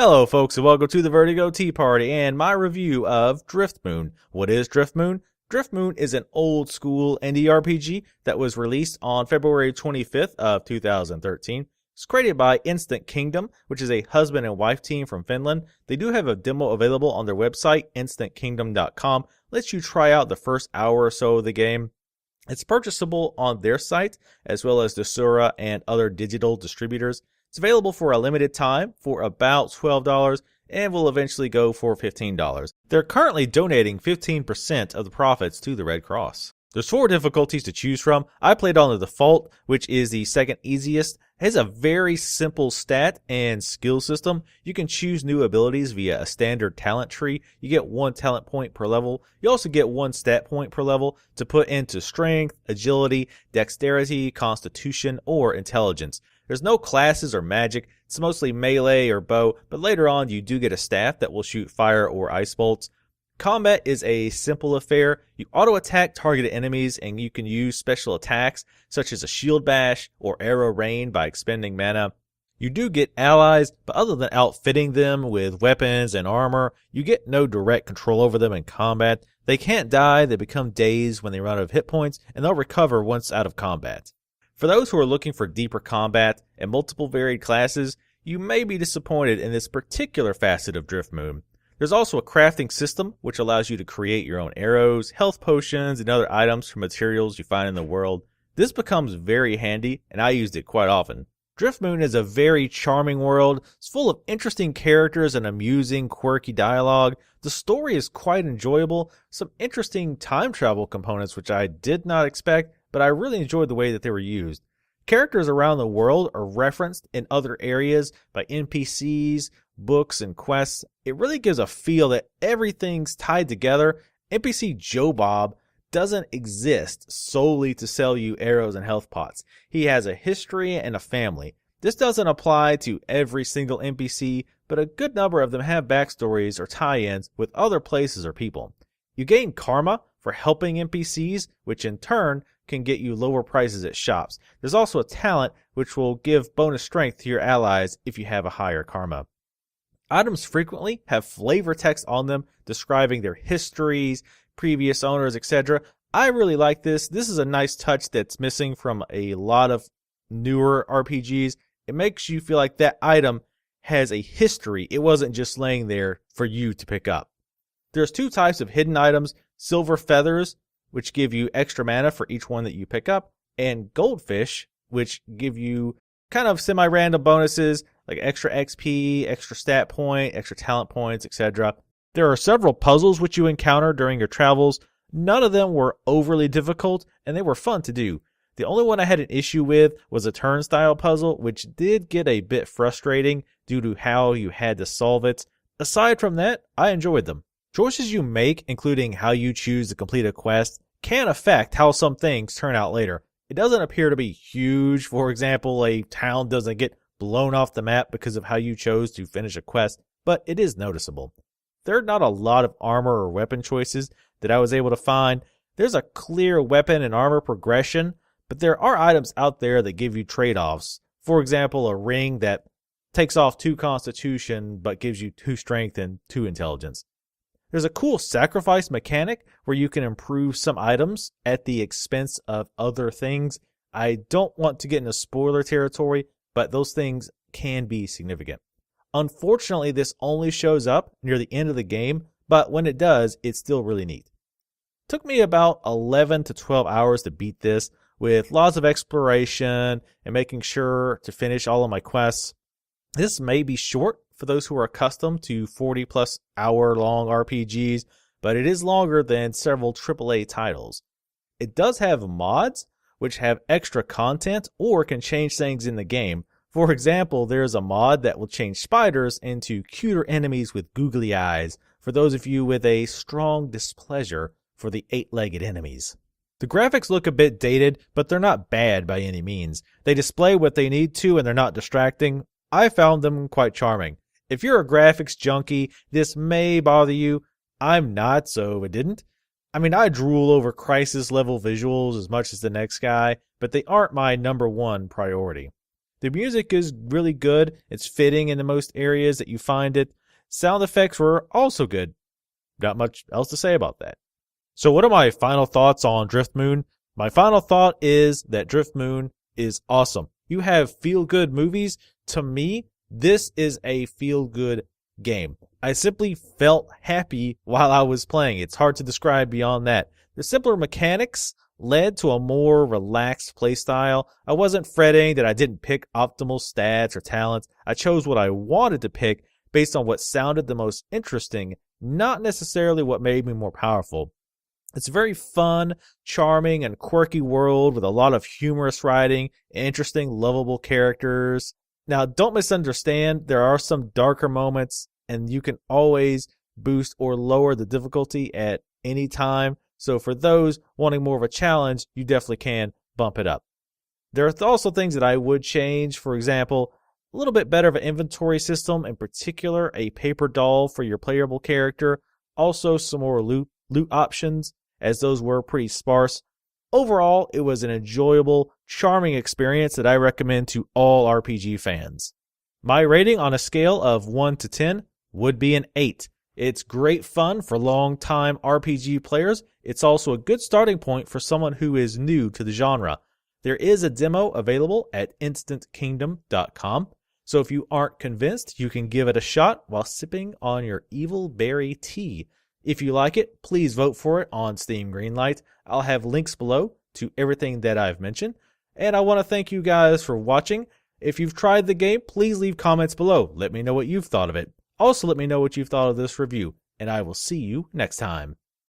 Hello folks and welcome to the Vertigo Tea Party and my review of Driftmoon. What is Driftmoon? Driftmoon is an old school indie RPG that was released on February 25th of 2013. It's created by Instant Kingdom, which is a husband and wife team from Finland. They do have a demo available on their website, instantKingdom.com. Lets you try out the first hour or so of the game. It's purchasable on their site, as well as Desura and other digital distributors. It's available for a limited time for about $12 and will eventually go for $15. They're currently donating 15% of the profits to the Red Cross. There's 4 difficulties to choose from. I played on the default, which is the second easiest. It has a very simple stat and skill system. You can choose new abilities via a standard talent tree. You get 1 talent point per level. You also get 1 stat point per level to put into strength, agility, dexterity, constitution, or intelligence. There's no classes or magic. It's mostly melee or bow, but later on you do get a staff that will shoot fire or ice bolts. Combat is a simple affair. You auto-attack targeted enemies and you can use special attacks such as a shield bash or arrow rain by expending mana. You do get allies, but other than outfitting them with weapons and armor, you get no direct control over them in combat. They can't die, they become dazed when they run out of hit points, and they'll recover once out of combat. For those who are looking for deeper combat and multiple varied classes, you may be disappointed in this particular facet of Driftmoon. There's also a crafting system which allows you to create your own arrows, health potions, and other items from materials you find in the world. This becomes very handy, and I used it quite often. Driftmoon is a very charming world. It's full of interesting characters and amusing, quirky dialogue. The story is quite enjoyable. Some interesting time travel components which I did not expect, but I really enjoyed the way that they were used. Characters around the world are referenced in other areas by NPCs, books, and quests. It really gives a feel that everything's tied together. NPC Joe Bob doesn't exist solely to sell you arrows and health pots. He has a history and a family. This doesn't apply to every single NPC, but a good number of them have backstories or tie-ins with other places or people. You gain karma for helping NPCs, which in turn can get you lower prices at shops. There's also a talent which will give bonus strength to your allies if you have a higher karma. Items frequently have flavor text on them describing their histories, previous owners, etc. I really like this. This is a nice touch that's missing from a lot of newer RPGs. It makes you feel like that item has a history. It wasn't just laying there for you to pick up. There's 2 types of hidden items: silver feathers, which give you extra mana for each one that you pick up, and goldfish, which give you kind of semi-random bonuses like extra XP, extra stat point, extra talent points, etc. There are several puzzles which you encounter during your travels. None of them were overly difficult, and they were fun to do. The only one I had an issue with was a turnstile puzzle, which did get a bit frustrating due to how you had to solve it. Aside from that, I enjoyed them. Choices you make, including how you choose to complete a quest, can affect how some things turn out later. It doesn't appear to be huge. For example, a town doesn't get blown off the map because of how you chose to finish a quest, but it is noticeable. There are not a lot of armor or weapon choices that I was able to find. There's a clear weapon and armor progression, but there are items out there that give you trade-offs. For example, a ring that takes off 2 constitution but gives you 2 strength and 2 intelligence. There's a cool sacrifice mechanic where you can improve some items at the expense of other things. I don't want to get into spoiler territory, but those things can be significant. Unfortunately, this only shows up near the end of the game, but when it does, it's still really neat. It took me about 11 to 12 hours to beat this, with lots of exploration and making sure to finish all of my quests. This may be short for those who are accustomed to 40+ hour long RPGs, but it is longer than several AAA titles. It does have mods, which have extra content or can change things in the game. For example, there's a mod that will change spiders into cuter enemies with googly eyes, for those of you with a strong displeasure for the 8-legged enemies. The graphics look a bit dated, but they're not bad by any means. They display what they need to and they're not distracting. I found them quite charming. If you're a graphics junkie, this may bother you. I'm not, so it didn't. I mean, I drool over Crisis level visuals as much as the next guy, but they aren't my #1 priority. The music is really good. It's fitting in the most areas that you find it. Sound effects were also good. Not much else to say about that. So what are my final thoughts on Driftmoon? My final thought is that Driftmoon is awesome. You have feel-good movies. To me, this is a feel-good game. I simply felt happy while I was playing. It's hard to describe beyond that. The simpler mechanics led to a more relaxed playstyle. I wasn't fretting that I didn't pick optimal stats or talents. I chose what I wanted to pick based on what sounded the most interesting, not necessarily what made me more powerful. It's a very fun, charming, and quirky world with a lot of humorous writing, interesting, lovable characters. Now, don't misunderstand, there are some darker moments, and you can always boost or lower the difficulty at any time. So for those wanting more of a challenge, you definitely can bump it up. There are also things that I would change. For example, a little bit better of an inventory system, in particular, a paper doll for your playable character. Also, some more loot options, as those were pretty sparse. Overall, it was an enjoyable, charming experience that I recommend to all RPG fans. My rating on a scale of 1 to 10 would be an 8. It's great fun for long-time RPG players. It's also a good starting point for someone who is new to the genre. There is a demo available at instantkingdom.com, so if you aren't convinced, you can give it a shot while sipping on your evil berry tea. If you like it, please vote for it on Steam Greenlight. I'll have links below to everything that I've mentioned. And I want to thank you guys for watching. If you've tried the game, please leave comments below. Let me know what you've thought of it. Also, let me know what you've thought of this review, and I will see you next time.